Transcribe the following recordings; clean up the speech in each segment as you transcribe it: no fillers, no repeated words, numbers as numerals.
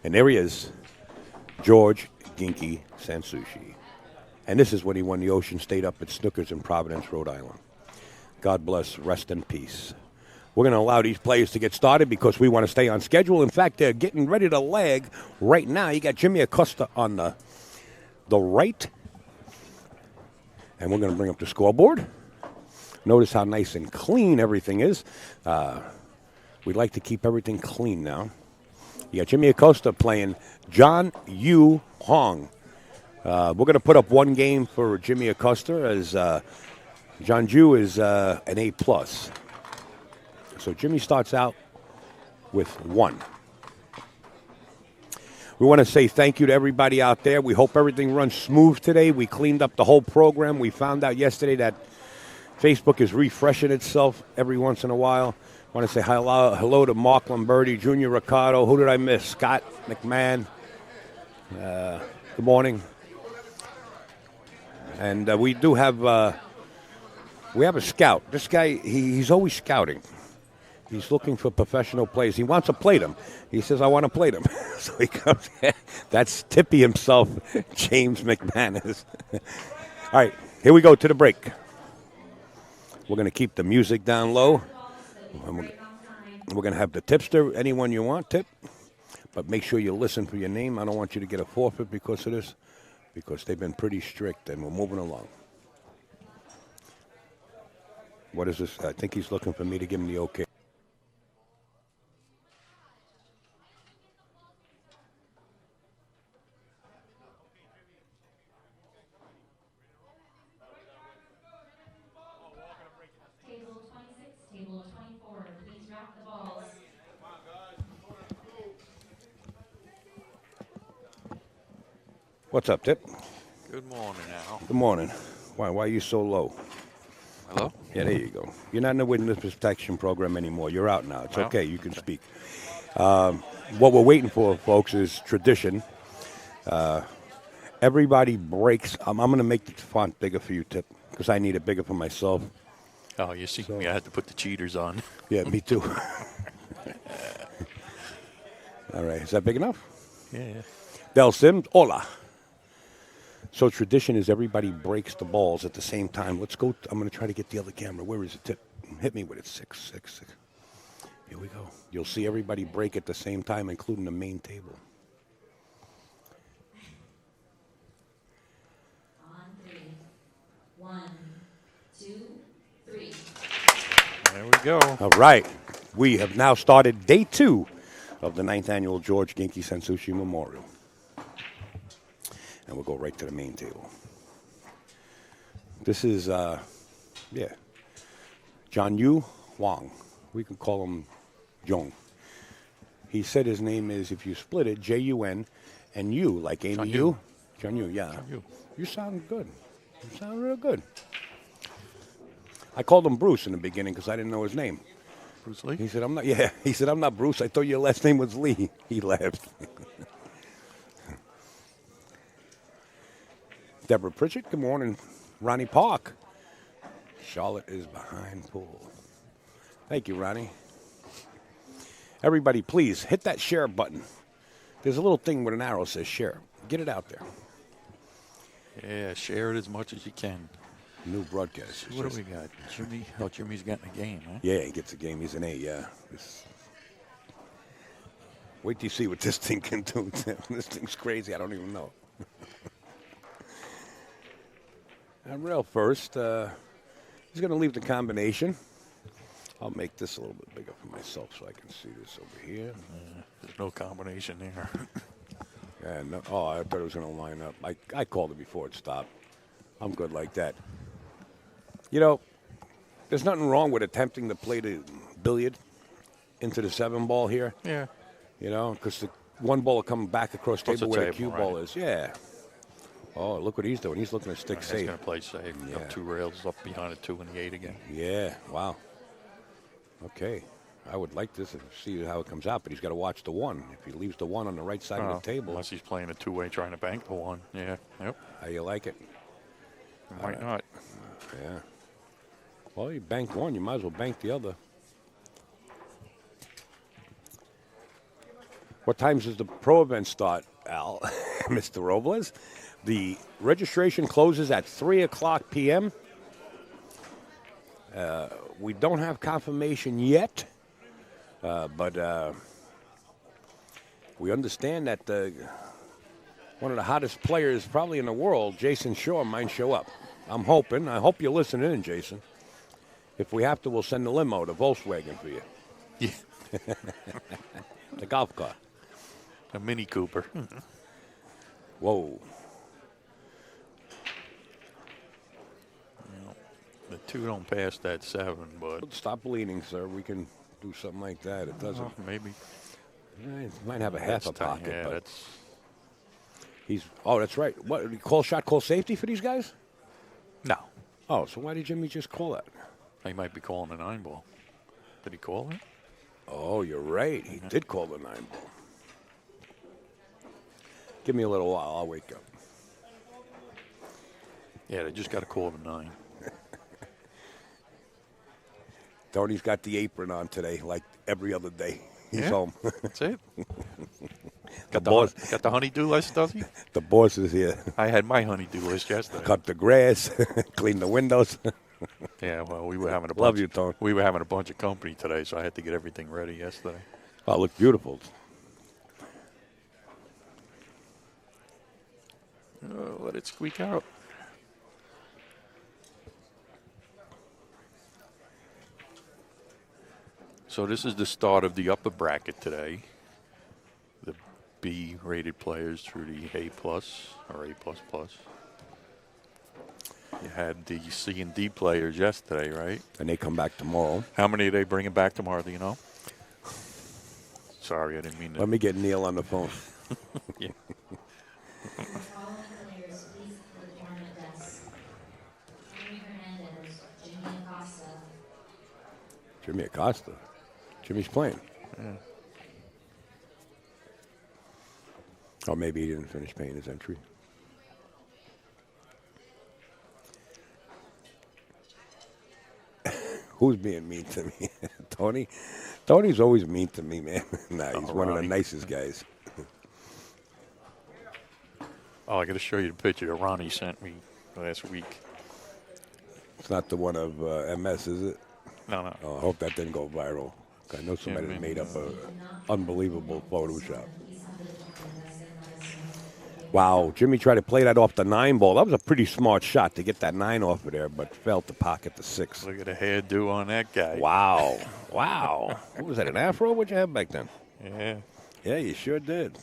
And there he is, George Ginky Sansushi. And this is when he won the Ocean State up at Snookers in Providence, Rhode Island. God bless, rest in peace. We're going to allow these players to get started because we want to stay on schedule. In fact, they're getting ready to lag right now. You got Jimmy Acosta on the right. And we're going to bring up the scoreboard. Notice how nice and clean everything is. We'd like to keep everything clean now. You got Jimmy Acosta playing Junyu Huang. We're going to put up one game for Jimmy Acosta as Junyu is an A+. So Jimmy starts out with 1. We want to say thank you to everybody out there. We hope everything runs smooth today. We cleaned up the whole program. We found out yesterday that Facebook is refreshing itself every once in a while. I want to say hello to Mark Lombardi, Junior Ricardo. Who did I miss? Scott McMahon. Good morning. And we do have we have a scout. This guy, he's always scouting. He's looking for professional players. He wants to play them. He says, I want to play them. So he comes. That's Tippy himself, James McManus. All right, here we go to the break. We're going to keep the music down low. We're going to have the tipster. Anyone you want, tip. But make sure you listen for your name. I don't want you to get a forfeit because of this, because they've been pretty strict, and we're moving along. What is this? I think he's looking for me to give him the okay. What's up, Tip? Good morning, Al. Good morning. Why are you so low? Hello? Yeah, there you go. You're not in the witness protection program anymore. You're out now. It's okay. You can speak. What we're waiting for, folks, is tradition. Everybody breaks. I'm going to make the font bigger for you, Tip, because I need it bigger for myself. Oh, you see me. I had to put the cheaters on. Yeah, me too. All right. Is that big enough? Yeah. Del Sims, hola. So tradition is everybody breaks the balls at the same time. Let's go. I'm going to try to get the other camera. Where is it, Tip? Hit me with it. 6, 6, 6. Here we go. You'll see everybody break at the same time, including the main table. On 3. 1, 2, 3. There we go. All right. We have now started day 2 of the 9th annual George Ginky Sansushi Memorial. And we'll go right to the main table. This is, Junyu Huang. We can call him Jung. He said his name is, if you split it, J-U-N, and you, like Amy Yu. Junyu, yeah. Junyu. You sound good. You sound real good. I called him Bruce in the beginning because I didn't know his name. Bruce Lee? He said, I'm not, yeah. He said, I'm not Bruce. I thought your last name was Lee. He laughed. Deborah Pritchett, good morning. Ronnie Park. Charlotte is behind pool. Thank you, Ronnie. Everybody, please hit that share button. There's a little thing with an arrow that says share. Get it out there. Yeah, share it as much as you can. New broadcast. What do we got? Jimmy? Oh, Jimmy's getting a game, huh? Yeah, he gets a game. He's an 8, yeah. Wait till you see what this thing can do. This thing's crazy. I don't even know. And rail first. He's going to leave the combination. I'll make this a little bit bigger for myself so I can see this over here. There's no combination there. Yeah, no, oh, I thought it was going to line up. I called it before it stopped. I'm good like that. You know, there's nothing wrong with attempting to play the billiard into the 7 ball here. Yeah. You know, because the 1 ball will come back across the table where the cue right. ball is. Yeah. Oh, look what he's doing. He's looking to stick safe. He's going to play safe. Yeah. Up 2 rails, up behind a 2 and the 8 again. Yeah, wow. Okay. I would like this and see how it comes out, but he's got to watch the 1. If he leaves the 1 on the right side of the table. Unless he's playing a 2-way trying to bank the 1. Yeah. Yep. How you like it? Might not. Yeah. Well, you bank 1, you might as well bank the other. What times does the pro event start, Al? Mr. Robles? The registration closes at 3 o'clock p.m. We don't have confirmation yet, but we understand that one of the hottest players probably in the world, Jason Shaw, might show up. I'm hoping. I hope you're listening in, Jason. If we have to, we'll send the limo, the Volkswagen for you. Yeah. The golf car. A Mini Cooper. Whoa. The 2 don't pass that 7, but Stop leaning, sir. We can do something like that. It doesn't. maybe. It might have a half a pocket, Yeah, but that's he's. Oh, that's right. What? Call shot, call safety for these guys? no. Oh, so why did Jimmy just call that? He might be calling a 9 ball. Did he call it? Oh, you're right. He did call the 9 ball. Give me a little while. I'll wake up. Yeah, they just got to call the 9. Tony's got the apron on today, like every other day. He's Yeah. home. That's it. The boss, Got the honeydew list, does he? the boss is here. I had my honeydew list yesterday. Cut the grass, clean the windows. Yeah, well, we were having a bunch. Love you, Tony. We were having a bunch of company today, so I had to get everything ready yesterday. Oh, it looked beautiful. Let it squeak out. So this is the start of the upper bracket today. The B-rated players through the A+ or A++. You had the C and D players yesterday, right? And they come back tomorrow. How many are they bringing back tomorrow, do you know? Sorry, I didn't mean to. Let me get Neil on the phone. Yeah. The following players, please report at desk. Jimmy Hernandez, Jimmy Acosta. Jimmy Acosta. Jimmy's playing. Yeah. Or maybe he didn't finish paying his entry. Who's being mean to me? Tony? Tony's always mean to me, man. Nah, he's one of the Ronnie. nicest guys. Oh, I got to show you the picture that Ronnie sent me last week. It's not the one of MS, is it? No. Oh, I hope that didn't go viral. I know somebody maybe. made up an unbelievable Photoshop. Wow, Jimmy tried to play that off the 9 ball. That was a pretty smart shot to get that 9 off of there, but failed to pocket the 6. Look at the hairdo on that guy. Wow. Wow. What was that, an afro? What'd you have back then? Yeah, Yeah, you sure did.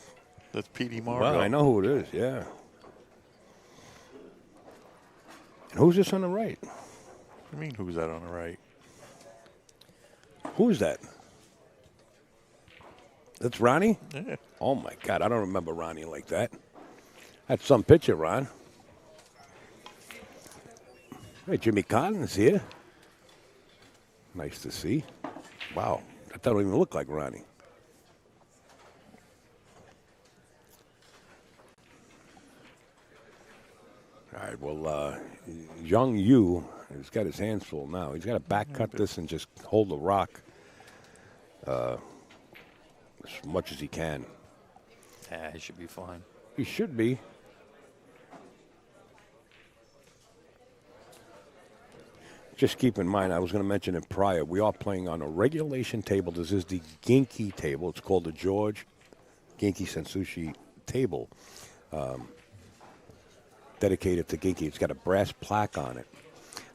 that's Petey Margot. Well, I know who it is, yeah. And who's this on the right? What do you mean, who's that on the right? Who's that? That's Ronnie? Yeah. Oh, my God. I don't remember Ronnie like that. That's some picture, Ron. Hey, Jimmy Cotton's here. Nice to see. Wow. That don't even look like Ronnie. All right, well, Junyu has got his hands full now. He's got to back cut this and just hold the rock as much as he can. Yeah, he should be fine. He should be. Just keep in mind, I was going to mention it prior, we are playing on a regulation table. This is the Ginky table. It's called the George Ginky Sensushi table, dedicated to Ginky. It's got a brass plaque on it,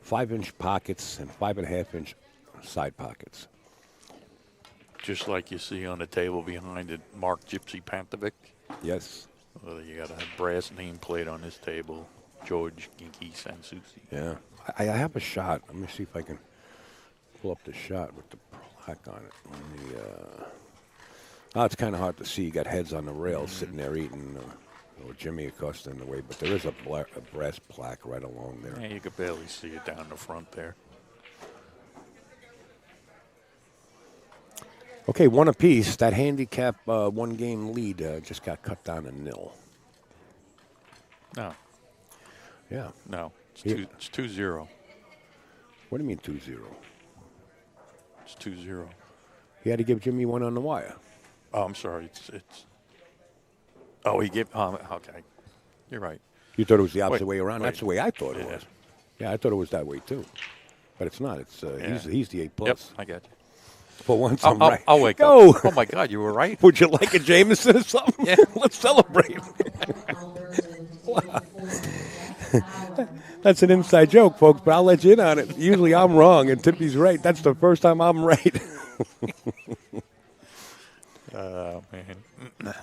5-inch pockets and 5.5-inch side pockets. Just like you see on the table behind it, Mark Gypsy Pantovic. Yes. Well, you got a brass nameplate on this table, George Ginky Sansusi. Yeah. I have a shot. Let me see if I can pull up the shot with the plaque on it. Let me, oh, it's kind of hard to see. You got heads on the rails sitting there eating. Jimmy Acosta in the way, but there is a brass plaque right along there. Yeah, you could barely see it down the front there. Okay, 1 apiece. That handicap 1-game lead just got cut down to 0. No, Yeah. no. It's Yeah. It's 2-0. What do you mean 2-0? It's 2-0. He had to give Jimmy one on the wire. Oh, I'm sorry. It's. Oh, he gave. Okay, you're right. You thought it was the opposite Wait, way around? wait. That's the way I thought it Yeah. was. Yeah, I thought it was that way too. But it's not. It's Yeah. he's the A Yep, plus. I got you. For once, I'm right. I'll wake Go. up. Oh my God, you were right. Would you like a Jameson or something? Yeah. Let's celebrate. That's an inside joke, folks, but I'll let you in on it. Usually I'm wrong and Tippy's right. That's the first time I'm right. Oh man.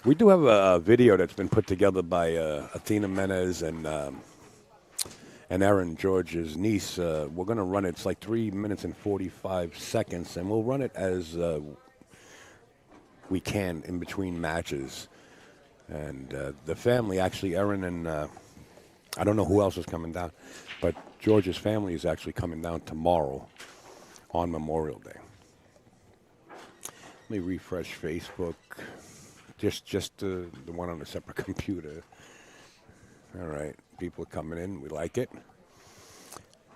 We do have a video that's been put together by Athena Menez and Erin, George's niece. We're going to run it. It's like 3 minutes and 45 seconds, and we'll run it as we can in between matches. And the family, actually, Erin and I don't know who else is coming down, but George's family is actually coming down tomorrow on Memorial Day. Let me refresh Facebook. Just the one on a separate computer. All right, people are coming in. We like it.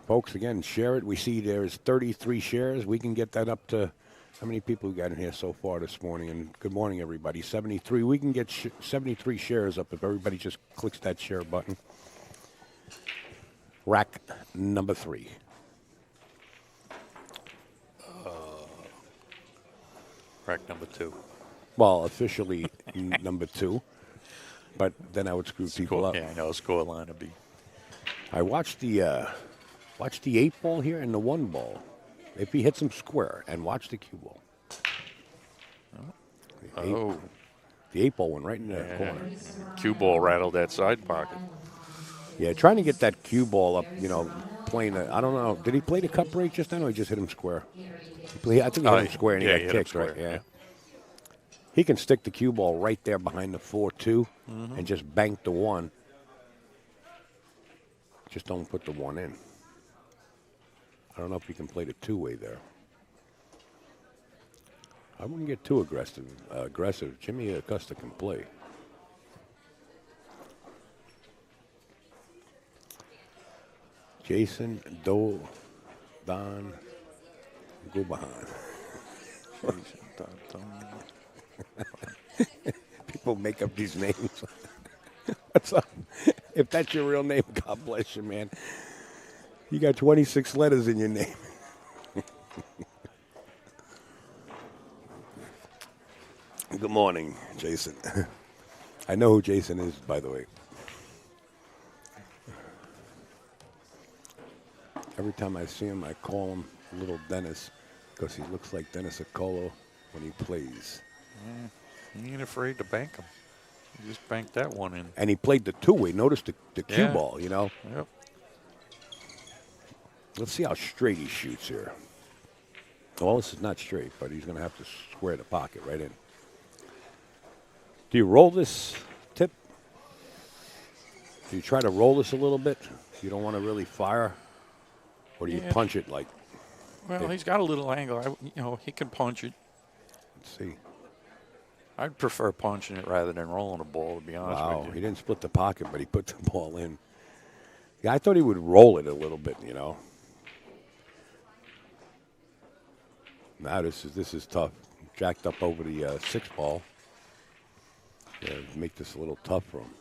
Folks, again, share it. We see there's 33 shares. We can get that up to, how many people we got in here so far this morning? And good morning, everybody. 73. We can get 73 shares up if everybody just clicks that share button. Rack number 3. Rack number 2. Well, officially number 2. But then I would screw people up. Yeah, I know. Score line would be. I watched the 8 ball here and the 1 ball. If he hits them square, and watch the cue ball. The 8 ball went right in the corner. Cue ball rattled that side pocket. Yeah, trying to get that cue ball up, playing I don't know. Did he play the cup break just then, or he just hit him square? I think he hit him square and he got kicked, right? Yeah. He can stick the cue ball right there behind the 4-2 and just bank the 1. Just don't put the 1 in. I don't know if you can play the 2-way there. I wouldn't get too aggressive. Jimmy Acosta can play. Jason Don Gubahan. People make up these names. What's up? If that's your real name, God bless you, man. You got 26 letters in your name. Good morning, Jason. I know who Jason is, by the way. Every time I see him, I call him Little Dennis because he looks like Dennis Acolo when he plays. You ain't afraid to bank him. You just bank that 1 in. And he played the 2-way. Notice the cue ball, Yep. Let's see how straight he shoots here. Well, this is not straight, but he's going to have to square the pocket right in. Do you roll this tip? Do you try to roll this a little bit? You don't want to really fire? Or do you punch it like? Well, he's got a little angle. He can punch it. Let's see. I'd prefer punching it rather than rolling a ball, to be honest with you. He didn't split the pocket, but he put the ball in. Yeah, I thought he would roll it a little bit, Now this is tough. Jacked up over the 6 ball. Yeah, make this a little tough for him.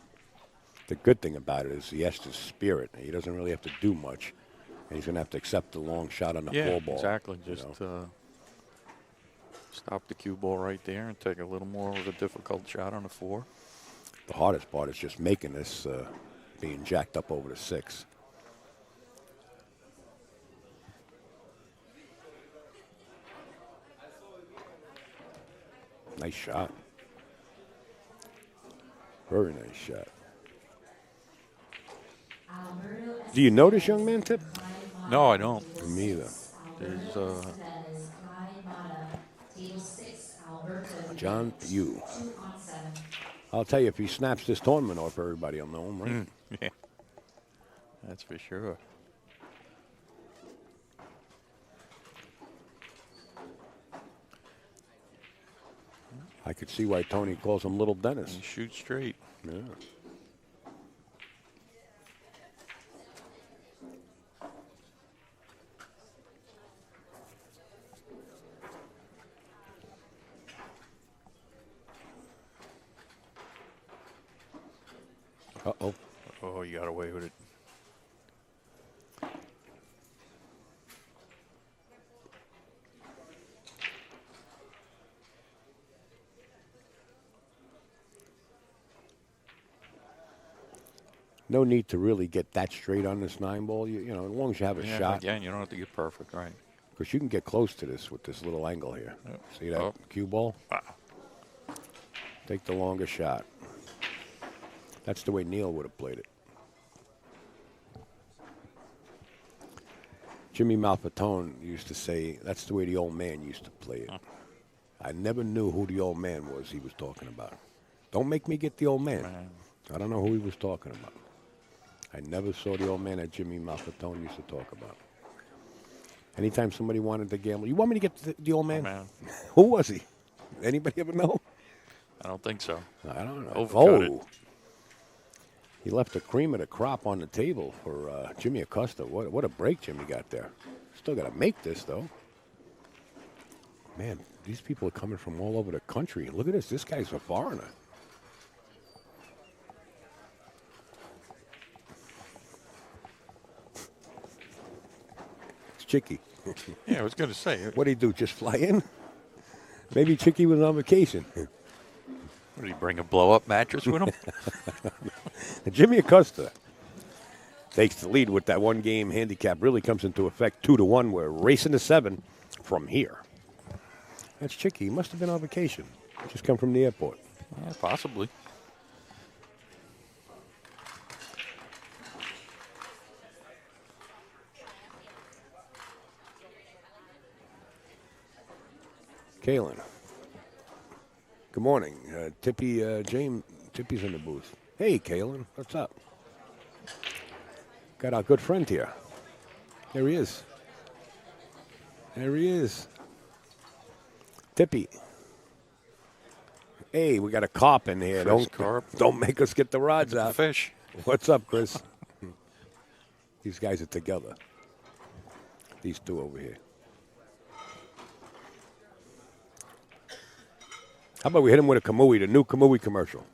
The good thing about it is he has to spear it. He doesn't really have to do much. And he's going to have to accept the long shot on the 4 ball. Exactly. Just stop the cue ball right there and take a little more of a difficult shot on the 4. The hardest part is just making this being jacked up over the 6. Nice shot. Very nice shot. Do you know this young man, Tip? No, I don't. Me either. There's John Yu. I'll tell you, if he snaps this tournament off, everybody will know him, right? Yeah, that's for sure. I could see why Tony calls him Little Dennis. He shoots straight. Yeah. Uh-oh. Oh, you got away with it. No need to really get that straight on this 9-ball. You know, as long as you have a Yeah, shot. again, you don't have to get perfect, right? Because you can get close to this with this little angle here. Yep. See that Oh. cue ball? Wow. Take the longer shot. That's the way Neil would have played it. Jimmy Malfatone used to say, that's the way the old man used to play it. I never knew who the old man was he was talking about. Don't make me get the old man. I don't know who he was talking about. I never saw the old man that Jimmy Malfatone used to talk about. Anytime somebody wanted to gamble, you want me to get the old man? Oh, man. Who was he? Anybody ever know? I don't think so. I don't know. Overcut it. He left the cream of the crop on the table for Jimmy Acosta. What a break Jimmy got there. Still got to make this, though. Man, these people are coming from all over the country. Look at this. This guy's a foreigner. It's Chicky. Yeah, I was going to say. What did he do, just fly in? Maybe Chicky was on vacation. What, did he bring a blow-up mattress with him? Jimmy Acosta takes the lead with that one-game handicap. Really comes into effect 2-1. We're racing to 7 from here. That's Chicky. He must have been on vacation. Just come from the airport. Yeah, possibly. Kalen. Good morning. Tippy's in the booth. Hey, Kalen. What's up? Got our good friend here. There he is. There he is. Tippy. Hey, we got a carp in here. Chris Carp. Don't make us get the rods out. Fish. What's up, Chris? These guys are together. These two over here. How about we hit him with a Kamui, the new Kamui commercial?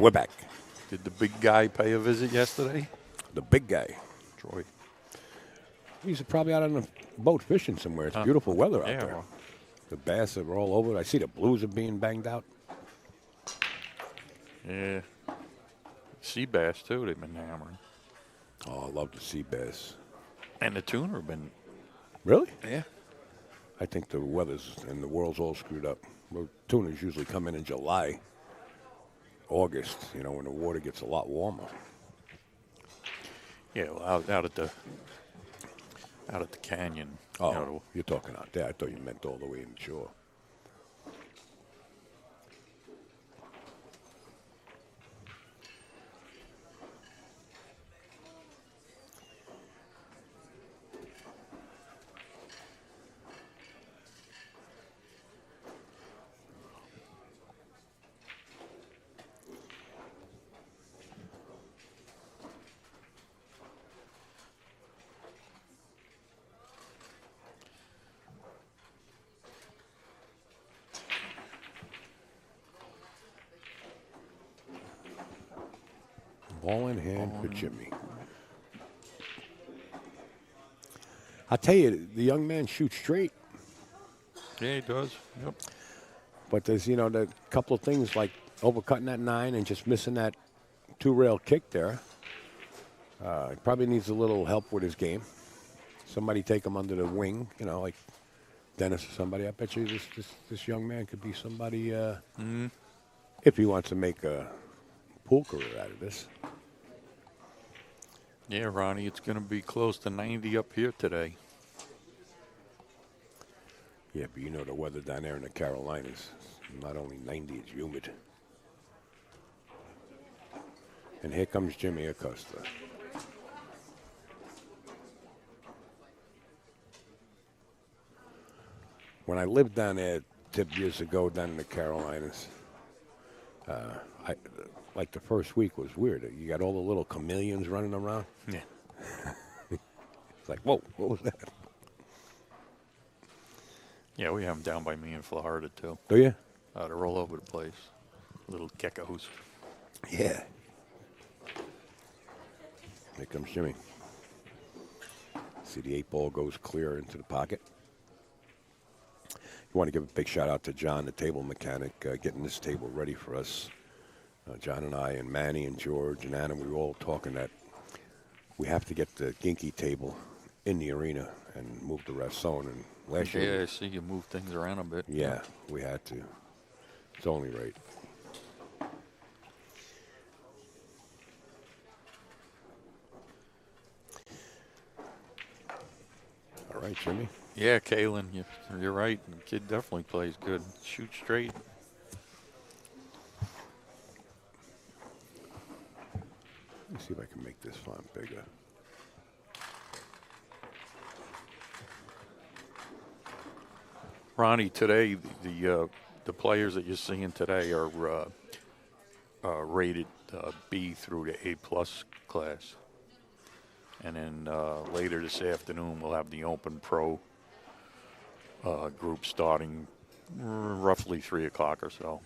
We're back. Did the big guy pay a visit yesterday? The big guy. Troy. He's probably out on a boat fishing somewhere. It's beautiful weather out yeah, there. well. The bass are all over. I see the blues are being banged out. Yeah. Sea bass, too, they've been hammering. Oh, I love the sea bass. And the tuna have been... Really? Yeah. I think the weather's and the world's all screwed up. Well, tunas usually come in July, August, you know, when the water gets a lot warmer. Yeah, well, out at the canyon. Oh, you know, you're talking out there. I thought you meant all the way inshore. Ball in hand for Jimmy. I'll tell you, the young man shoots straight. Yeah, he does. Yep. But there's, you know, the couple of things like overcutting that 9 and just missing that 2-rail kick there. He probably needs a little help with his game. Somebody take him under the wing, you know, like Dennis or somebody. I bet you this young man could be somebody if he wants to make a pool career out of this. Yeah, Ronnie, it's going to be close to 90 up here today. Yeah, but you know the weather down there in the Carolinas, not only 90, it's humid. And here comes Jimmy Acosta. When I lived down there, Tip, years ago, down in the Carolinas, I, like the first week was weird. You got all the little chameleons running around. Yeah. It's like, whoa, what was that? Yeah, we have them down by me in Florida, too. Do you? They're all over the place. Little geckos. Yeah. Here comes Jimmy. See the 8-ball goes clear into the pocket. You want to give a big shout out to John, the table mechanic, getting this table ready for us. John and I and Manny and George and Anna, we were all talking that we have to get the Ginky table in the arena and move the rest on. And last year, Yeah, I see you move things around a bit. yeah, we had to. It's only right. All right, Jimmy. Yeah, Kalen, you're right. The kid definitely plays good. Shoot straight. Let me see if I can make this font bigger. Ronnie, today the players that you're seeing today are rated B through the A+ class, and then later this afternoon we'll have the Open Pro group starting roughly 3 o'clock or so.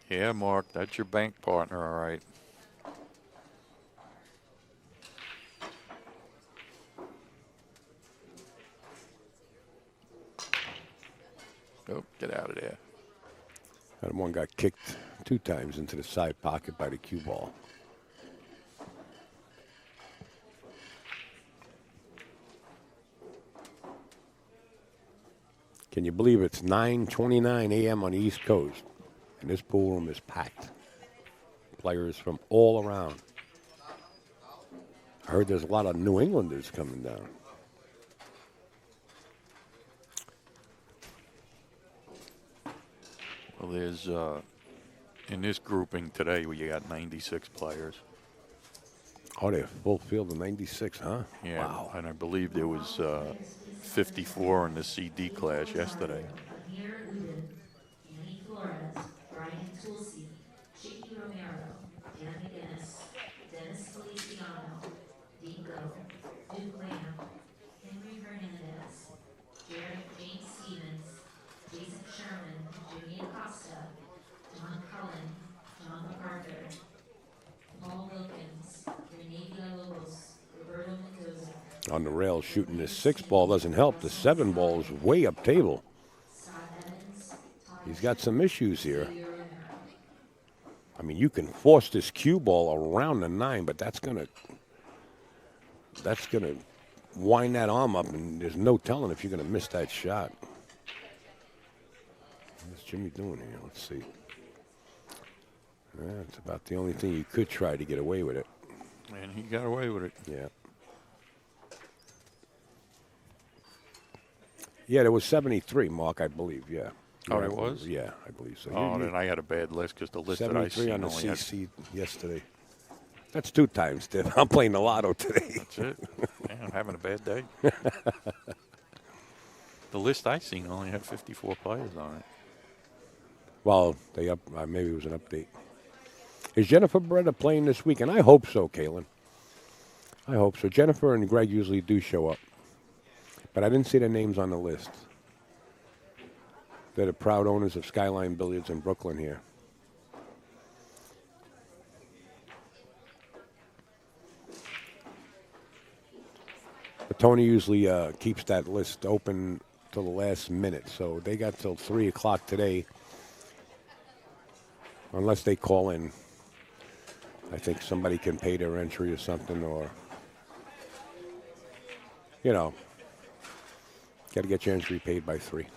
Yeah, Mark, that's your bank partner, all right. Oh, get out of there. And one got kicked 2 times into the side pocket by the cue ball. Can you believe it's 9:29 a.m. on the East Coast, and this pool room is packed. Players from all around. I heard there's a lot of New Englanders coming down. Well, there's, in this grouping today, we got 96 players. Oh, they're full field of 96, huh? Yeah, Wow. and I believe there was 54 in the CD class yesterday. Amir Udin, Annie Flores, Brian Tulsi, Chicky Romero, Dan McGinnis, Dennis Feliciano, Dingo, Duke Lamb, Henry Hernandez, James Stevens, Jason Sherman, Jimmy Acosta, John Cullen, John MacArthur, Paul Wilkins, Rene Villalobos, Roberto Mendoza. On the rail shooting this 6-ball doesn't help. The 7-ball is way up table. He's got some issues here. I mean, you can force this cue ball around the 9, but that's gonna wind that arm up, and there's no telling if you're gonna miss that shot. What's Jimmy doing here? Let's see. It's about the only thing you could try to get away with it. And he got away with it. Yeah. Yeah, there was 73, Mark, I believe, yeah. Oh, there was? Yeah, I believe so. Oh, then I had a bad list because the list that I 73 seen on the only had. CC yesterday. That's 2 times, Dip. I'm playing the lotto today. That's it. Man, I'm having a bad day. The list I seen only had 54 players on it. Well, they maybe it was an update. Is Jennifer Beretta playing this weekend? I hope so, Kalen. I hope so. Jennifer and Greg usually do show up, but I didn't see their names on the list. They're the proud owners of Skyline Billiards in Brooklyn here. But Tony usually keeps that list open till the last minute, so they got till 3 o'clock today, unless they call in. I think somebody can pay their entry or something, or, you know, got to get your entry paid by 3.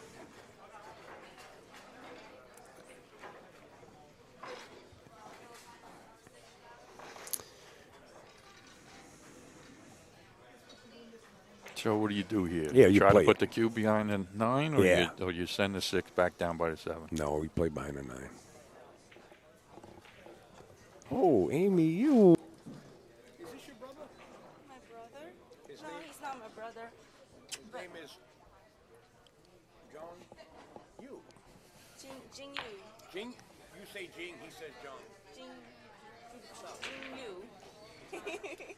So what do you do here? Yeah, you try play to put it. the cue behind the 9, or Yeah. you send the 6 back down by the 7. No, we play behind the 9. Oh, Amy, you. Is this your brother? My brother? No, he's not my brother. His name is John Yu. Jinyu. Jing? You say Jing, he says John. Jinyu. Stop. Okay.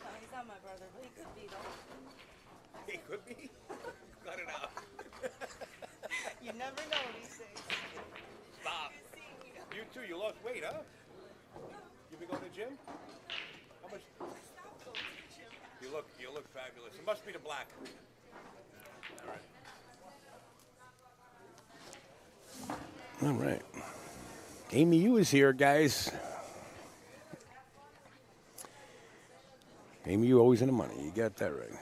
No, he's not my brother, but he could be though. He could be. Cut it out. You never know these things. Stop. You too. You lost weight, huh? You been going to the gym? How much? You look fabulous. It must be the black. All right. Amy Yu is here, guys. Amy Yu always in the money. You got that right.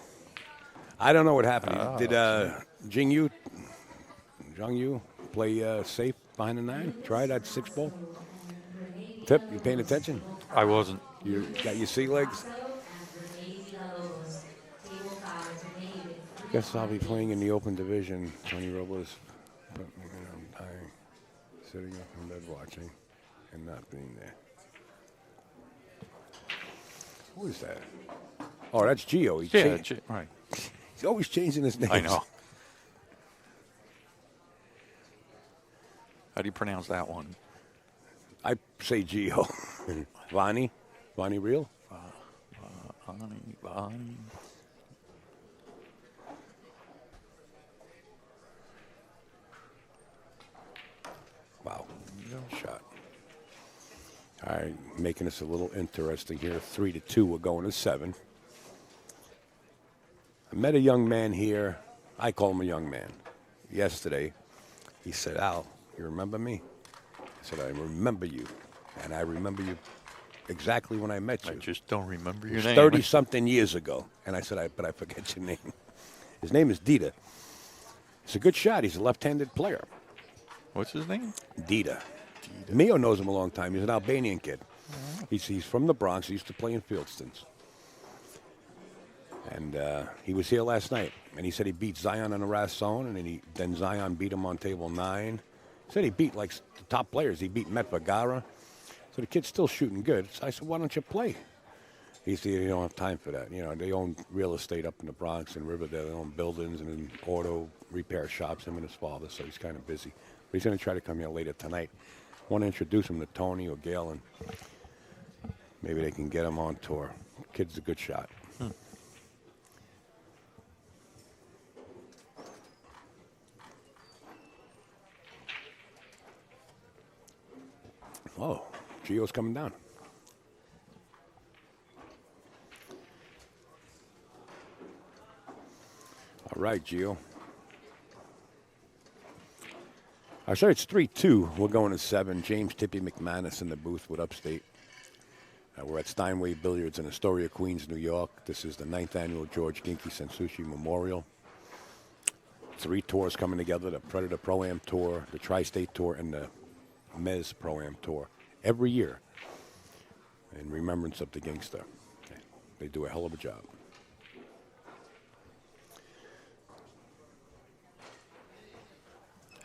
I don't know what happened. Did Junyu play safe behind the 9? Try that 6 ball. Tip, you paying attention? I wasn't. You got your sea legs? Guess I'll be playing in the open division. Tony Robles put me in dying, sitting up in bed watching and not being there. Who is that? Oh, that's Gio. Right. He's always changing his name. I know. How do you pronounce that one? I say Gio. Vonnie? Vonnie Real? Bonnie. Wow. Shot. All right, making this a little interesting here. 3-2. We're going to 7. I met a young man here. I call him a young man. Yesterday, he said, "Al, you remember me?" I said, "I remember you, and I remember you exactly when I met you. I just don't remember your It was name. 30-something years ago." And I said, "But I forget your name." His name is Dita. He's a good shot. He's a left-handed player. What's his name? Dita. Mio knows him a long time. He's an Albanian kid. He's from the Bronx. He used to play in Fieldstons. And he was here last night. And he said he beat Zion on the last zone, and then Zion beat him on table 9. He said he beat like the top players. He beat Met Vergara. So the kid's still shooting good. So I said, "Why don't you play?" He said, "You don't have time for that. You know, they own real estate up in the Bronx and Riverdale. They own buildings and auto repair shops, him and his father, so he's kind of busy. But he's going to try to come here later tonight. I want to introduce him to Tony or Gail, and maybe they can get him on tour. Kid's a good shot." Oh, Gio's coming down. All right, Gio. I'm sorry, it's 3-2. We're going to 7. James Tippy McManus in the booth with Upstate. We're at Steinway Billiards in Astoria, Queens, New York. This is the 9th annual George Ginky Sensushi Memorial. 3 tours coming together, the Predator Pro-Am Tour, the Tri-State Tour, and the Mez Pro-Am Tour every year in remembrance of the gangster. Okay. They do a hell of a job.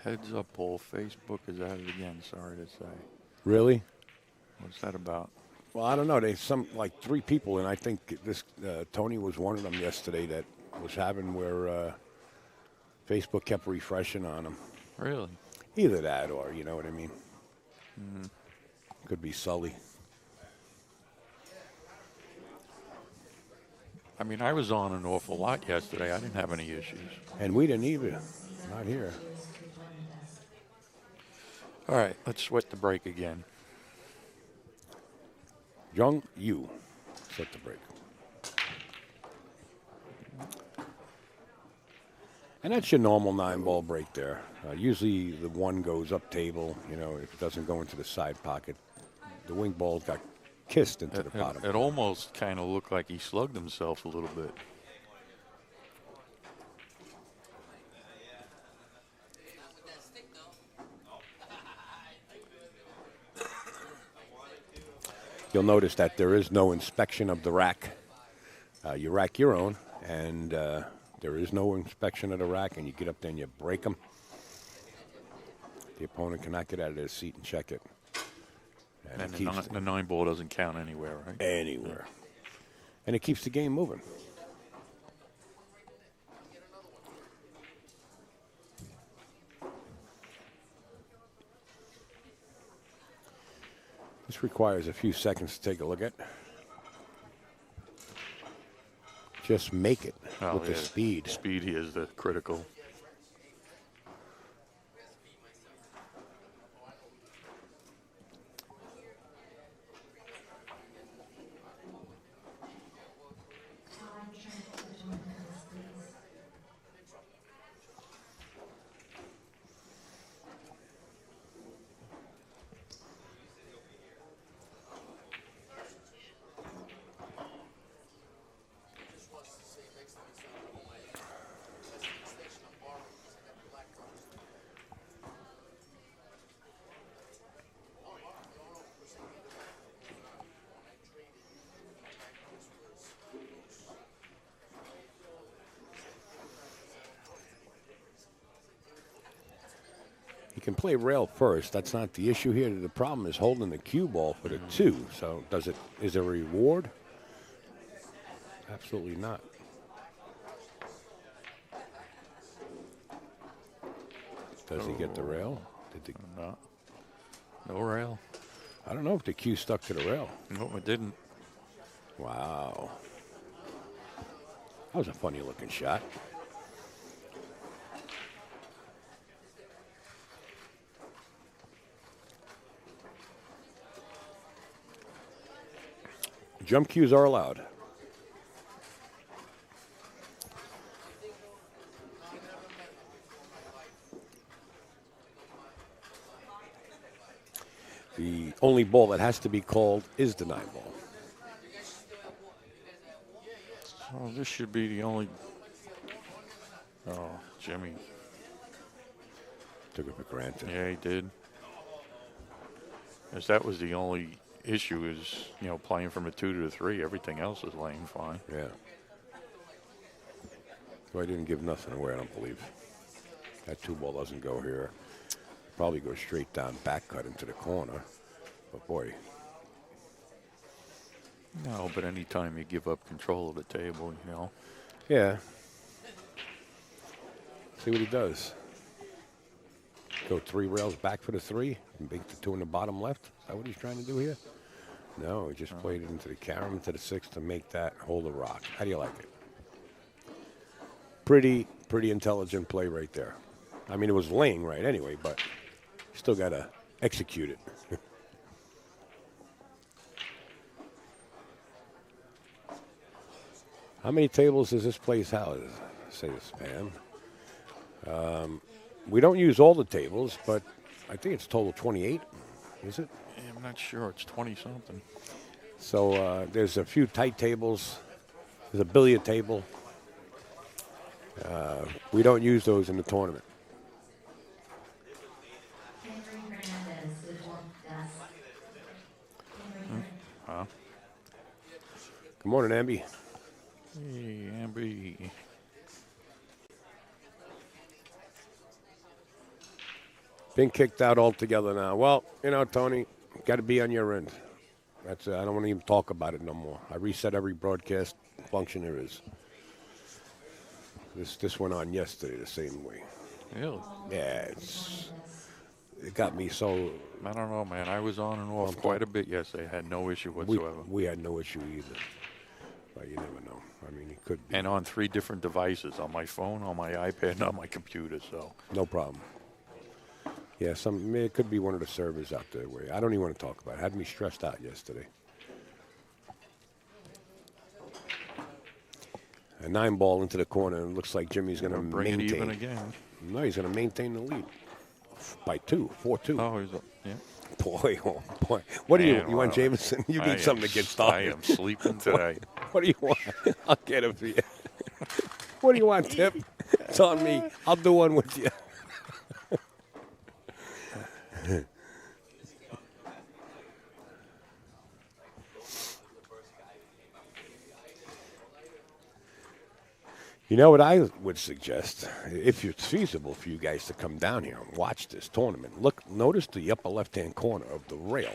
Heads up, Paul. Facebook is at it again. Sorry to say. Really? What's that about? Well, I don't know. There's like 3 people, and I think this Tony was one of them yesterday that was having where Facebook kept refreshing on him. Really? Either that or, you know what I mean? Could be Sully. I mean, I was on an awful lot yesterday. I didn't have any issues. And we didn't either. Not here. All right, let's sweat the break again. Junyu Yu set the break. And that's your normal 9-ball break there. Usually the one goes up table, you know, if it doesn't go into the side pocket. The wing ball got kissed into the bottom. It almost kind of looked like he slugged himself a little bit. You'll notice that there is no inspection of the rack. You rack your own, and there is no inspection of the rack, and you get up there and you break them. The opponent cannot get out of their seat and check it. And it keeps the 9 ball doesn't count anywhere, right? anywhere. And it keeps the game moving. This requires a few seconds to take a look at. Just make it with the speed. Speed here is the critical. You can play rail first. That's not the issue here. The problem is holding the cue ball for the 2. So is there a reward? Absolutely not. Does he get the rail? No rail. I don't know if the cue stuck to the rail. No, it didn't. Wow. That was a funny looking shot. Jump cues are allowed. The only ball that has to be called is the 9 ball. Oh, this should be the only. Oh, Jimmy. Took it for granted. Yeah, he did. As that was the only issue is, playing from a 2 to a 3. Everything else is laying fine. Yeah. Well, I didn't give nothing away, I don't believe. That 2 ball doesn't go here. Probably go straight down, back cut into the corner. But boy. No, but anytime you give up control of the table, Yeah. See what he does. Go 3 rails back for the 3 and make the 2 in the bottom left. Is that what he's trying to do here? No, he just played it into the carom, into the 6 to make that hold the rock. How do you like it? Pretty intelligent play right there. I mean, it was laying right anyway, but you still got to execute it. How many tables does this place house? Say this, Pam. We don't use all the tables, but I think it's total 28. Is it? I'm not sure. It's 20-something. So there's a few tight tables. There's a billiard table. We don't use those in the tournament. Good morning, Amby. Hey, Amby. Been kicked out altogether now. Well, Tony, got to be on your end. That's I don't want to even talk about it no more. I reset every broadcast function there is. This went on yesterday the same way. Really? Yeah, it got me so. I don't know, man. I was on and off quite a bit yesterday. I had no issue whatsoever. We had no issue either. But you never know. I mean, it could be. And on 3 different devices, on my phone, on my iPad, and on my computer, so. No problem. Yeah, it could be one of the servers out there. I don't even want to talk about it. Had me stressed out yesterday. A 9 ball into the corner, and it looks like Jimmy's going to bring maintain. it even again. No, he's going to maintain the lead by 2, 4-2. Oh, he's up. Yeah. Boy, oh boy. What do you want, Jameson? You need something to get started. I am sleeping today. What do you want? I'll get it for you. What do you want, Tip? It's on me. I'll do one with you. You know what I would suggest, if it's feasible for you guys to come down here and watch this tournament. Look, notice the upper left-hand corner of the rail.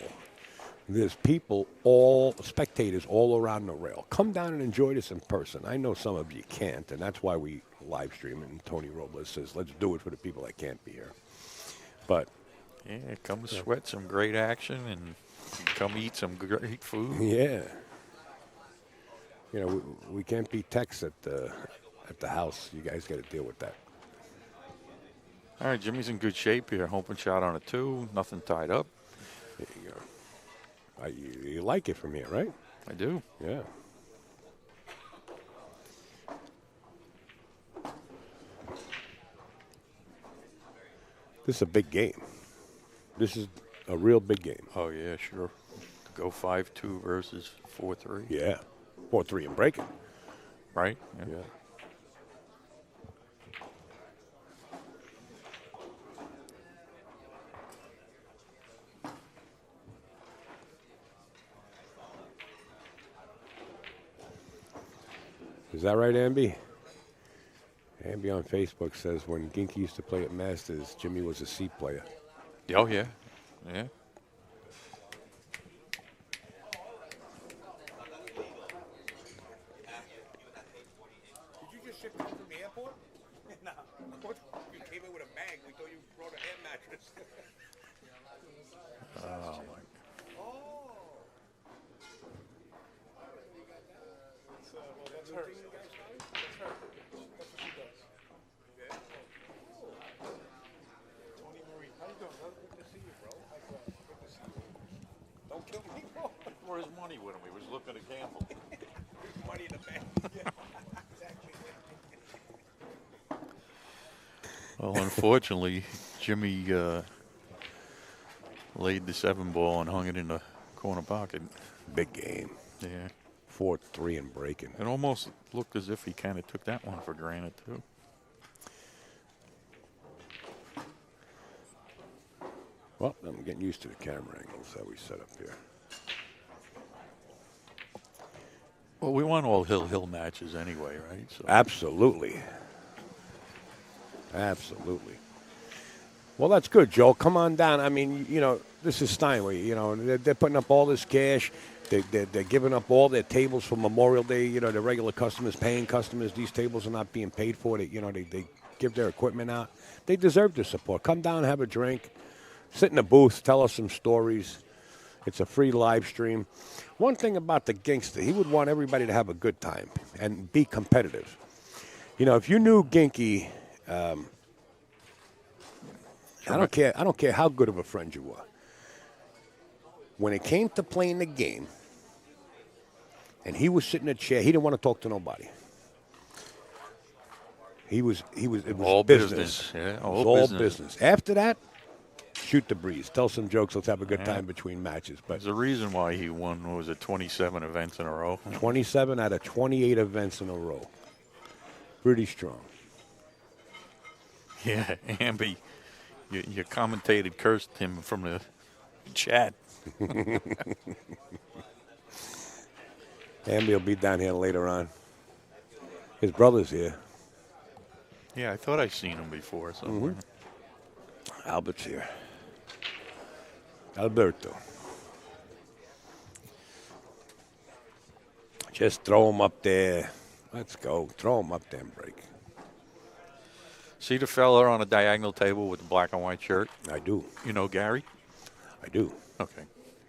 There's people, all spectators, all around the rail. Come down and enjoy this in person. I know some of you can't, and that's why we live stream it. And Tony Robles says, "Let's do it for the people that can't be here." But Yeah, come sweat some great action and come eat some great food. yeah, you know, we can't be techs at the house. You guys got to deal with that. All right, Jimmy's in good shape here. Open shot on a 2, nothing tied up. There you go. You like it from here, right? I do. Yeah. This is a big game. This is a real big game. Oh, yeah, sure. Go 5-2 versus 4-3. Yeah. 4-3 and breaking. Right? Yeah. Is that right, Amby? Amby on Facebook says when Ginky used to play at Masters, Jimmy was a C player. Oh, yeah. Yeah. Did you just ship home from the airport? No. You came in with a bag. We thought you brought a air mattress. Oh, my. That's her. That's her. That's what she does. Okay. Tony Marie, how you doing, brother? Good to see you, bro. Good to see you. Don't kill me, bro. Where's money with him? He was looking to gamble. There's money in the bank. Yeah, exactly. Well, unfortunately, Jimmy laid the 7-ball and hung it in the corner pocket. Big game. Yeah. 4-3 and breaking. It almost looked as if he kind of took that one for granted, too. Well, I'm getting used to the camera angles that we set up here. Well, we want all hill matches anyway, right? So Absolutely. Absolutely. Well, that's good, Joe. Come on down. I mean, you know, this is Steinway. You know, they're putting up all this cash. They're giving up all their tables for Memorial Day. You know, the regular customers, paying customers, these tables are not being paid for. They give their equipment out. They deserve the support. Come down, have a drink, sit in the booth, tell us some stories. It's a free live stream. One thing about the Gangster, he would want everybody to have a good time and be competitive. You know, if you knew Ginky, I don't care how good of a friend you were. When it came to playing the game, and he was sitting in a chair, he didn't want to talk to nobody. It was all business. Yeah, It was all business. After that, shoot the breeze. Tell some jokes. Let's have a good time between matches. But there's a reason why he won, what was it, 27 events in a row? 27 out of 28 events in a row. Pretty strong. Yeah, Amby, you commentated, cursed him from the chat. Amby will be down here later on. His brother's here. Yeah, I thought I'd seen him before somewhere. Albert's here. Alberto. Just throw him up there. Let's go. Throw him up there and break. See the fella on a diagonal table with the black and white shirt? I do. You know Gary? I do. Okay.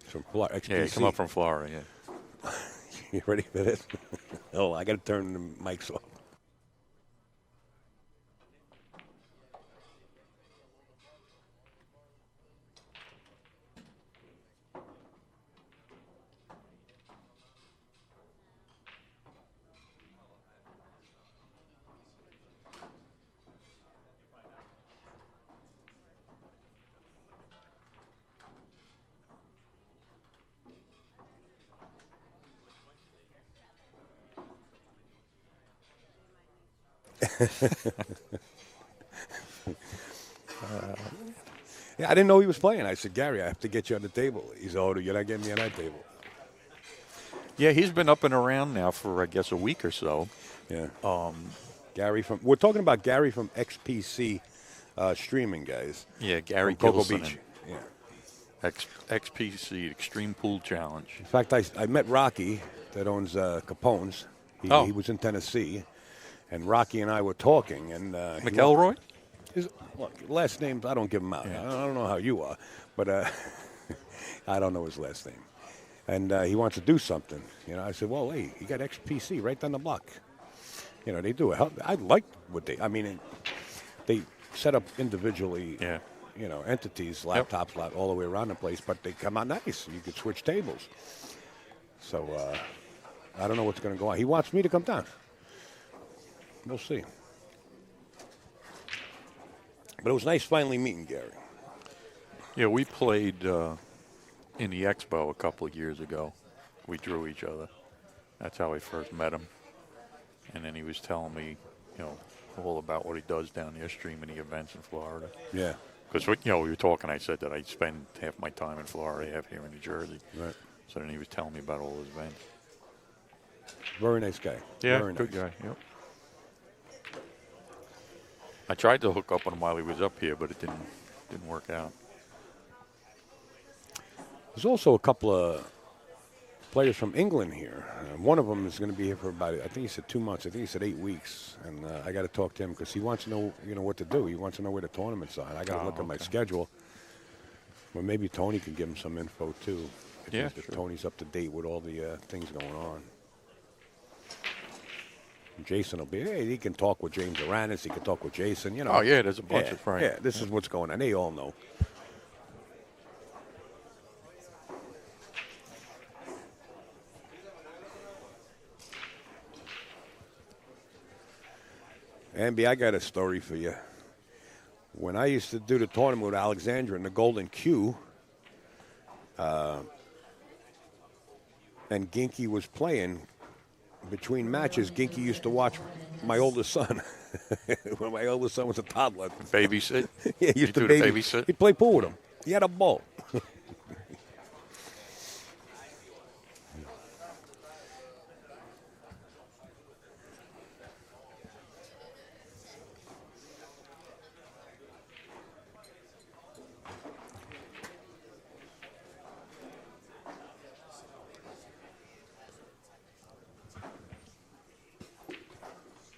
From Florida. Yeah, he come up from Florida, yeah. You ready for this? Oh, I got to turn the mics off. Yeah, I didn't know he was playing. I said, Gary, I have to get you on the table. He's older. You're not getting me on that table. Yeah, he's been up and around now for, I guess, a week or so. Yeah. Gary from. We're talking about Gary from XPC streaming, guys. Yeah, Gary From Cocoa Gilson. Beach. Yeah. XPC, Extreme Pool Challenge. In fact, I met Rocky that owns Capone's. He was in Tennessee, and Rocky and I were talking. And McElroy? Look, last names, I don't give them out. Yeah. I don't know how you are, but I don't know his last name. And he wants to do something. You know, I said, well, hey, you got XPC right down the block. You know, they do a hell. I like what they set up individually. Yeah. You know, entities, laptops, all the way around the place, but they come out nice. You could switch tables. So I don't know what's going to go on. He wants me to come down. We'll see. But it was nice finally meeting Gary. Yeah, we played in the Expo a couple of years ago. We drew each other. That's how I first met him. And then he was telling me, you know, all about what he does down there, streaming the events in Florida. Yeah. Because, you know, we were talking, I said that I spend half my time in Florida, half here in New Jersey. Right. So then he was telling me about all his events. Very nice guy. Yeah, Very good nice. guy, yep. I tried to hook up with him while he was up here, but it didn't work out. There's also a couple of players from England here. One of them is going to be here for about, I think he said 2 months. I think he said 8 weeks. And I got to talk to him because he wants to know, you know, what to do. He wants to know where the tournaments are. I got to look at my schedule. Well, maybe Tony can give him some info too. If Tony's up to date with all the things going on. And Jason will be. Hey, he can talk with James Aranis. He can talk with Jason. You know. Oh yeah, there's a bunch of friends. Yeah, this is what's going on. They all know. Amby, I got a story for you. When I used to do the tournament with Alexandra in the Golden Q, and Ginky was playing, between matches, Ginky used to watch my oldest son. When my oldest son was a toddler. Babysit? Yeah, he used to do the babysit? He'd play pool with him. He had a ball.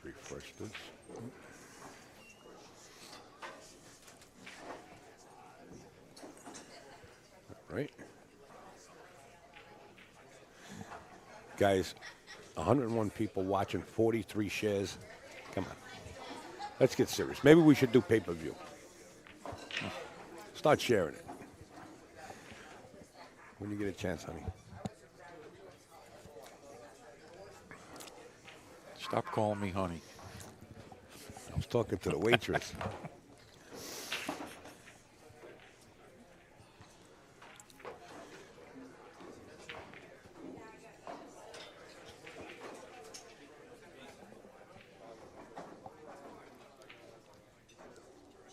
Refresh this. Right. Guys, 101 people watching, 43 shares. Come on. Let's get serious. Maybe we should do pay-per-view. Start sharing it. When you get a chance, honey. Stop calling me honey. I was talking to the waitress.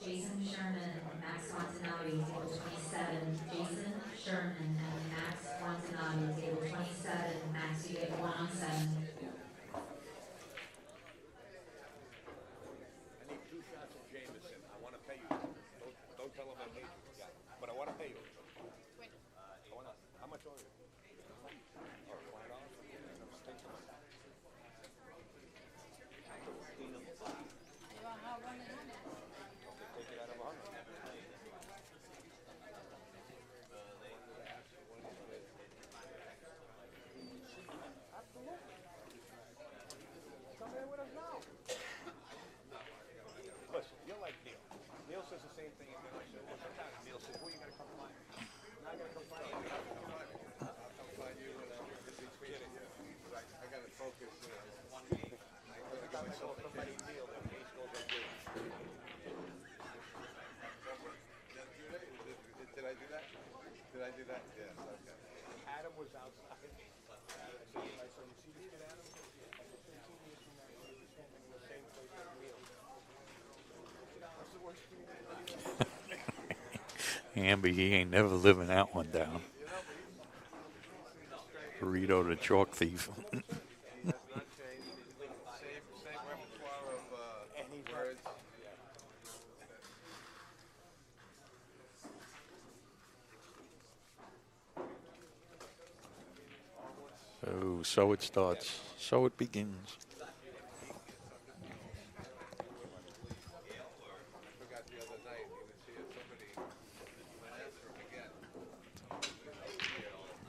Jason Sherman and Max Fontanelli, table 27. Jason Sherman and Max Fontanelli, table 27. Max, you get 1 on 7. I need 2 shots of Jameson. I want to pay you. Don't tell him I paid you. Yeah, but I want to pay you. How much are you? Listen, you're like Neil. Neil says the same thing. Sometimes Neil says, well, you got to come find me. Now I got to come find you. I'll come find you when I'm kidding. I got to focus. I got to show somebody Neil that Ace goes like this. Did I do that? Did I do that? Yes, okay. Adam was outside. I said, you see this kid, Adam? 15 years from now, you're going to be standing in the same place as Neil. What's the worst thing you can do? Amby, he ain't never living that one down. Burrito the chalk thief. Same repertoire of Oh, so it starts. So it begins.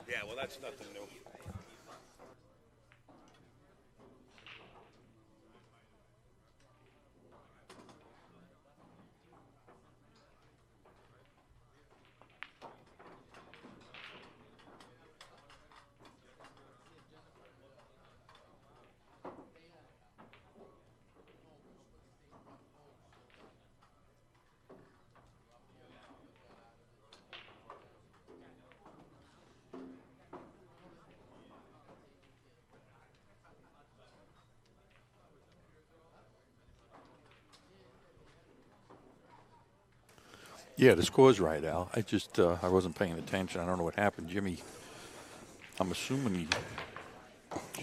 Yeah, well, that's nothing new. Yeah, the score's right, Al. I just I wasn't paying attention. I don't know what happened. Jimmy, I'm assuming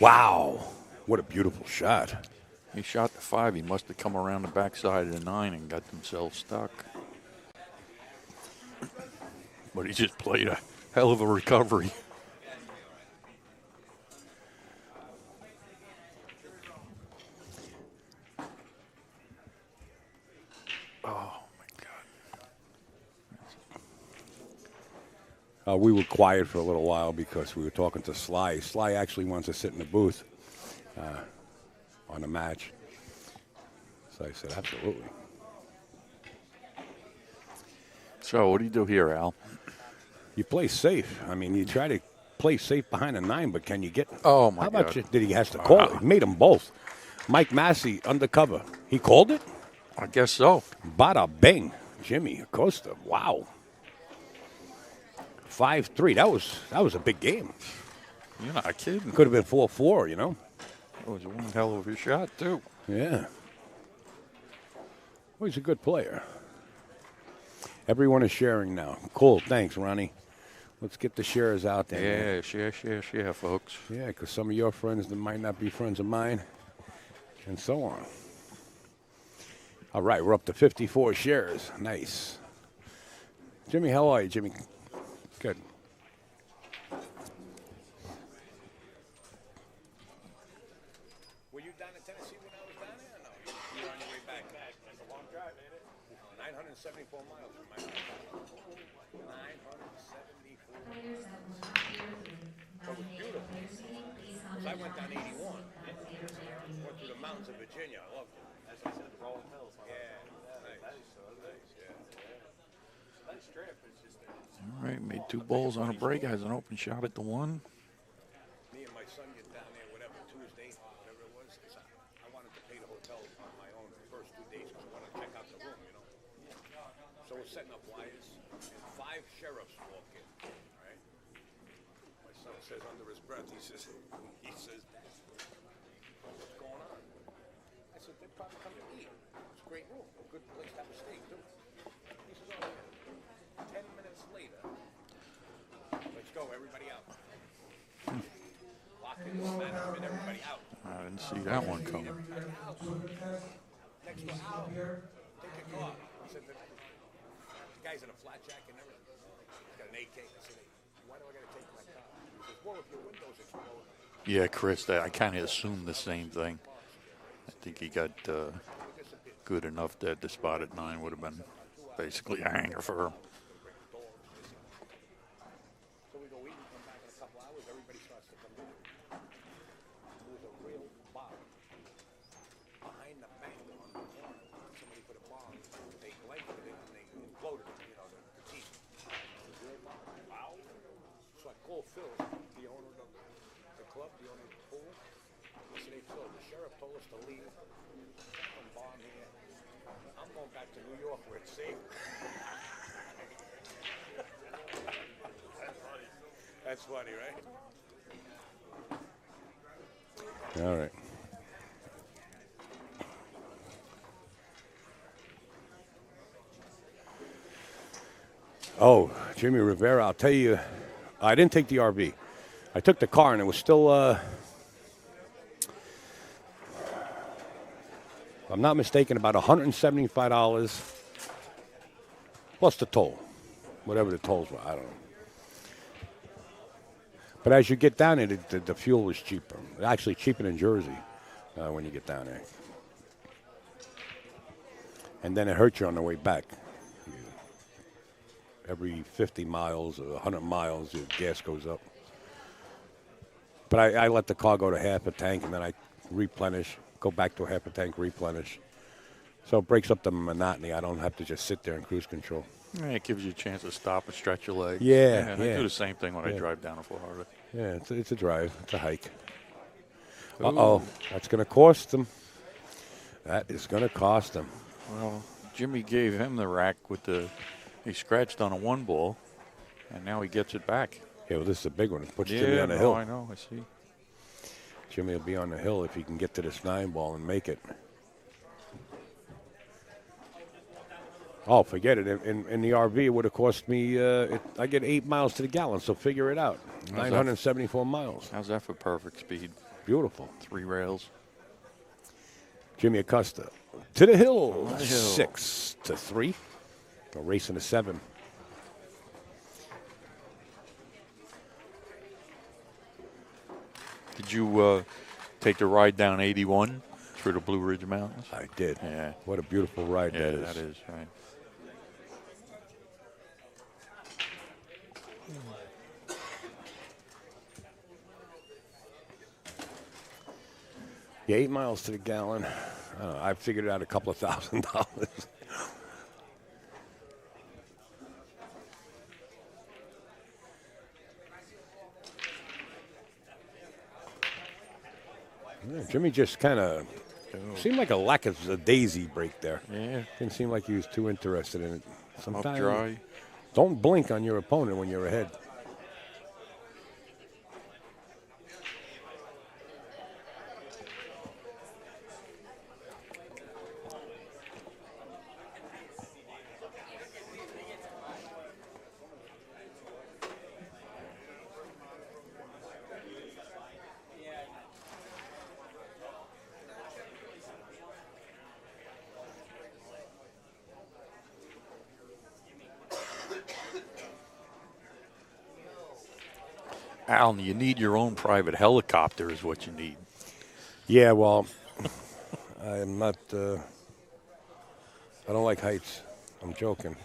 Wow. What a beautiful shot. he shot the 5. He must have come around the backside of the 9 and got himself stuck. But he just played a hell of a recovery. Oh, my God. We were quiet for a little while because we were talking to Sly. Sly actually wants to sit in the booth on the match. So I said, absolutely. So what do you do here, Al? You play safe. I mean, you try to play safe behind a 9, but can you get? Oh, my How about God. did he has to call it? He made them both. Mike Massey undercover. He called it. I guess so. Bada bing. Jimmy Acosta. Wow. 5-3. That was a big game. You're not kidding. Could have been 4-4. You know. That was one hell of a shot, too. Yeah. Well, he's a good player. Everyone is sharing now. Cool. Thanks, Ronnie. Let's get the shares out there. Yeah, share, folks. Yeah, because some of your friends that might not be friends of mine, and so on. All right, we're up to 54 shares. Nice. Jimmy, how are you, Jimmy? Good. Were you down in Tennessee when I was down there or no? You were on your way back. That's a long drive, ain't it? 974 miles from my house. 974. Players that will not appear in nominated players meeting, please come to the I went down 81. theater player meeting. Went through the mountains of Virginia. I loved it. As I said, the rolling hills. Yeah. Nice. Nice trip. It's just All right, made 2 balls on a break. Has an open shot at the 1. me and my son get down there, whatever, Tuesday, whatever it was, 'cause I wanted to pay the hotel on my own the first 2 days because I wanted to check out the room, you know. So we're setting up wires, and 5 sheriffs walk in, right? My son says under his breath, he says, what's going on? I said, they're probably coming to eat. It's a great room, a good place to have a steak, too. He says, oh, yeah. 10 minutes later, let's go, everybody out. Lock in the management, everybody out. I didn't see that one coming. Next to an hour, take your car. I said, the guy's in a flat jacket and everything. He's got an AK. I said, why do I got to take my car? He says, well, if your windows explode. Yeah, Chris, I kind of assumed the same thing. I think he got good enough that the spot at 9 would have been basically a hanger for him. So we go eat and come back in a couple hours. Everybody starts to come in. There's a real bar behind the bank on the corner. Somebody put a bomb. They blanketed it and they imploded it, you know, the teeth. Wow. So I called Phil, the owner of the club, the owner of the pool. I said, hey, Phil, the sheriff told us to leave and bomb here. I'm going back to New York where it's safe. That's funny, right? All right. Oh, Jimmy Rivera, I'll tell you, I didn't take the RV. I took the car, and it was still, if I'm not mistaken, about $175 plus the toll, whatever the tolls were. I don't know. But as you get down there, the fuel is cheaper. Actually, cheaper than Jersey when you get down there. And then it hurts you on the way back. Every 50 miles or 100 miles, your gas goes up. But I let the car go to half a tank, and then I replenish, go back to a half a tank, replenish. So it breaks up the monotony. I don't have to just sit there in cruise control. Yeah, it gives you a chance to stop and stretch your legs. Yeah, I do the same thing when I drive down to Florida. Yeah, it's a drive. It's a hike. Uh-oh. That's going to cost them. That is going to cost them. Well, Jimmy gave him the rack with he scratched on a 1 ball, and now he gets it back. Yeah, well, this is a big one. It puts Jimmy on the hill. I know. I see. Jimmy will be on the hill if he can get to this 9 ball and make it. Oh, forget it. In the RV, it would have cost me, I get 8 miles to the gallon, so figure it out. 974 miles. How's that for perfect speed? Beautiful. 3 rails. Jimmy Acosta. To the hill. 6-3. A race in a 7. Did you take the ride down 81 through the Blue Ridge Mountains? I did. Yeah. What a beautiful ride that is. Yeah, that is, right. Yeah, 8 miles to the gallon. I figured out a couple of $1,000. Yeah, Jimmy just kind of seemed like a lack of a daisy break there. Yeah. Didn't seem like he was too interested in it. Up dry. Don't blink on your opponent when you're ahead. Alan, you need your own private helicopter is what you need. Yeah, well, I am not, I don't like heights. I'm joking.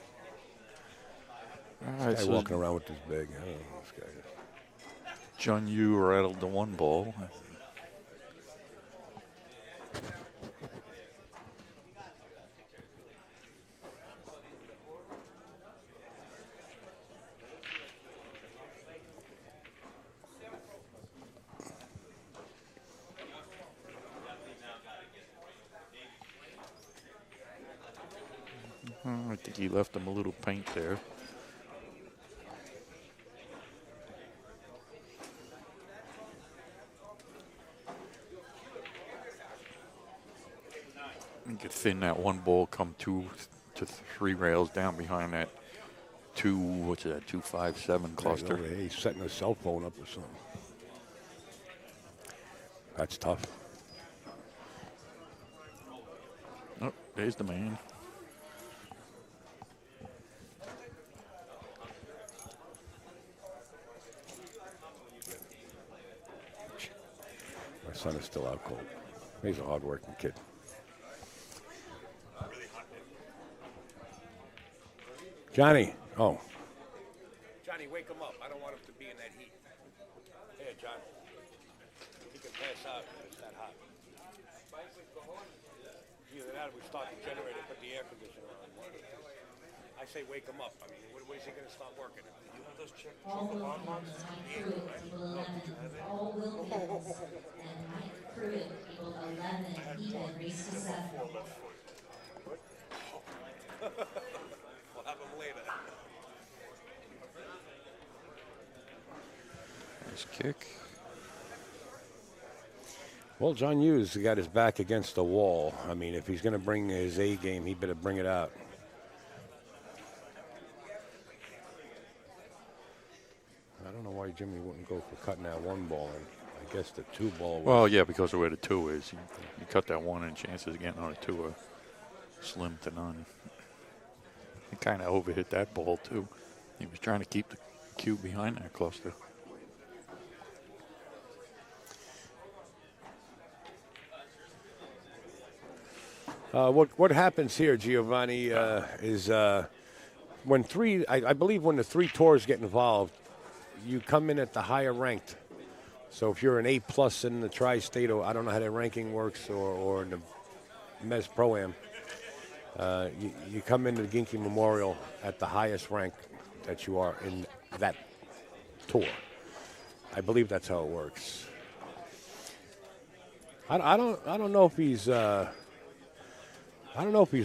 All right, This guy walking around with this bag. I don't know who this guy is. Junyu rattled the 1 ball. I think he left him a little paint there. You could thin that 1 ball, come 2 to 3 rails down behind that 257 cluster. Hey, he's setting his cell phone up or something. That's tough. Oh, there's the man. My son is still out cold. He's a hard-working kid. Johnny. Oh. Johnny, wake him up. I don't want him to be in that heat. Here, John. He can pass out if it's that hot. Either that or we start the generator, put the air conditioner on. I say wake him up. I mean, when is he going to start working? You have those check All Wilkins, Mike Pruitt, Table 11. All Wilkins and Mike Pruitt, Table 11. Even, race to 7. We'll have him later. Nice kick. Well, John Hughes got his back against the wall. I mean, if he's going to bring his A game, he better bring it out. I don't know why Jimmy wouldn't go for cutting that 1 ball in. I guess the 2 ball was... Well, yeah, because of where the 2 is. You cut that 1 and chances of getting on a 2 are slim to none. He kind of overhit that ball, too. He was trying to keep the cue behind that cluster. What happens here, Giovanni, is when I believe when the three tours get involved, you come in at the higher ranked. So if you're an A plus in the tri-state, or I don't know how their ranking works, or in the Mes Pro-Am, you come into the Ginky Memorial at the highest rank that you are in that tour. I believe that's how it works. I don't know if he's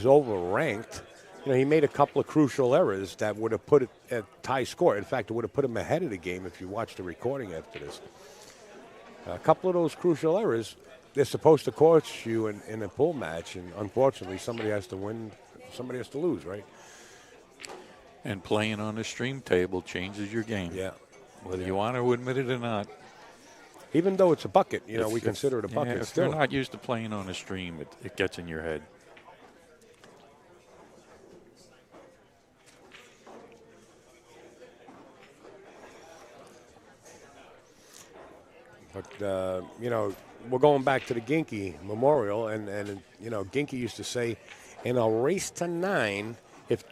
overranked. You know, he made a couple of crucial errors that would have put it at tie score. In fact, it would have put him ahead of the game if you watched the recording after this. A couple of those crucial errors, they're supposed to cost you in a pool match, and unfortunately, somebody has to win, somebody has to lose, right? And playing on the stream table changes your game. Yeah. Whether you want to admit it or not. Even though it's a bucket, you know, we consider it a bucket. Yeah, if still. you're not used to playing on a stream, it gets in your head. But, you know, we're going back to the Ginky Memorial, and you know, Ginky used to say, in a race to 9, if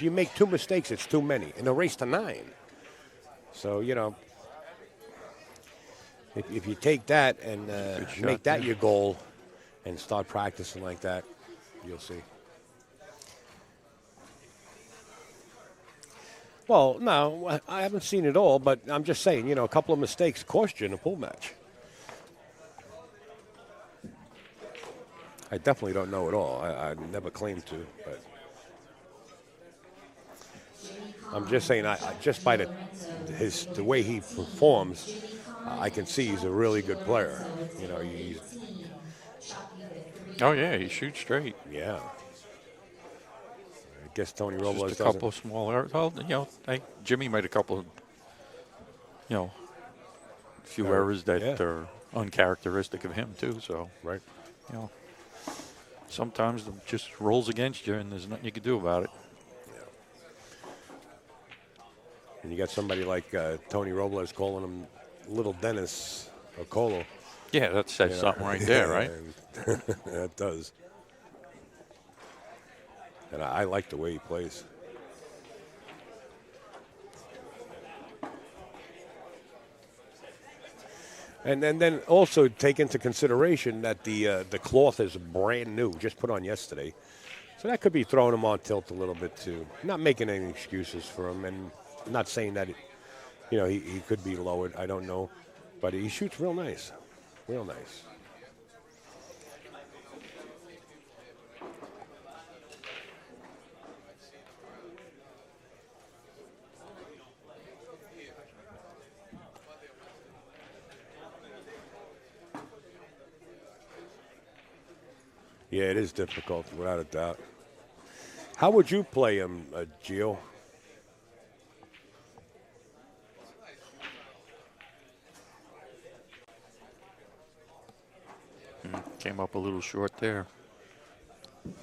you make 2 mistakes, it's too many. In a race to 9. So, you know, if you take that and make that your goal and start practicing like that, you'll see. Well, no, I haven't seen it all, but I'm just saying, you know, a couple of mistakes cost you in a pool match. I definitely don't know it all. I never claimed to, but I'm just saying, just by the way he performs, I can see he's a really good player. You know, Oh yeah, he shoots straight. Yeah. I guess Tony Robles just a couple of small errors. Well, you know, Jimmy made a couple of, you know, few errors that are uncharacteristic of him too. So, right. You know, sometimes it just rolls against you, and there's nothing you can do about it. Yeah. And you got somebody like Tony Robles calling him Little Dennis Ocolo. Yeah, that says something right there, right? That does. And I like the way he plays. And then also take into consideration that the cloth is brand new, just put on yesterday. So that could be throwing him on tilt a little bit too. Not making any excuses for him, and not saying that, you know, he could be lowered. I don't know. But he shoots real nice. Real nice. Yeah, it is difficult, without a doubt. How would you play him, Gio? Came up a little short there. And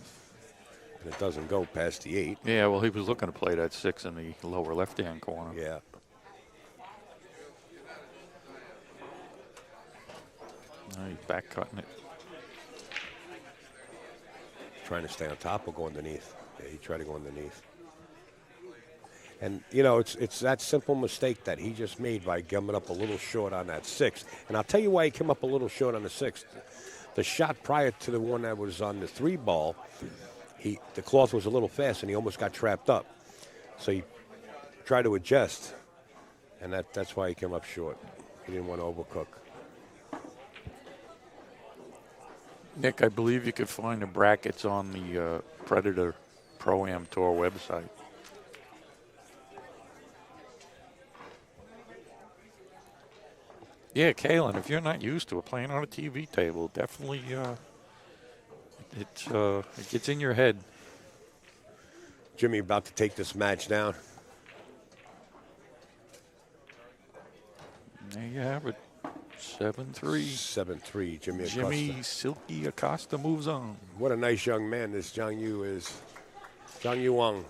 it doesn't go past the 8. Yeah, well, he was looking to play that 6 in the lower left-hand corner. Yeah. He's back cutting it. Trying to stay on top or go underneath. Yeah, he tried to go underneath. And, you know, it's that simple mistake that he just made by coming up a little short on that 6. And I'll tell you why he came up a little short on the 6. The shot prior to the one that was on the 3 ball, the cloth was a little fast and he almost got trapped up. So he tried to adjust, and that's why he came up short. He didn't want to overcook. Nick, I believe you could find the brackets on the Predator Pro-Am Tour website. Yeah, Kalen, if you're not used to it, playing on a TV table, definitely it gets in your head. Jimmy about to take this match down. There you have it. 7-3. 7-3, Jimmy Acosta. Jimmy Silky Acosta moves on. What a nice young man this Junyu is. Junyu Huang.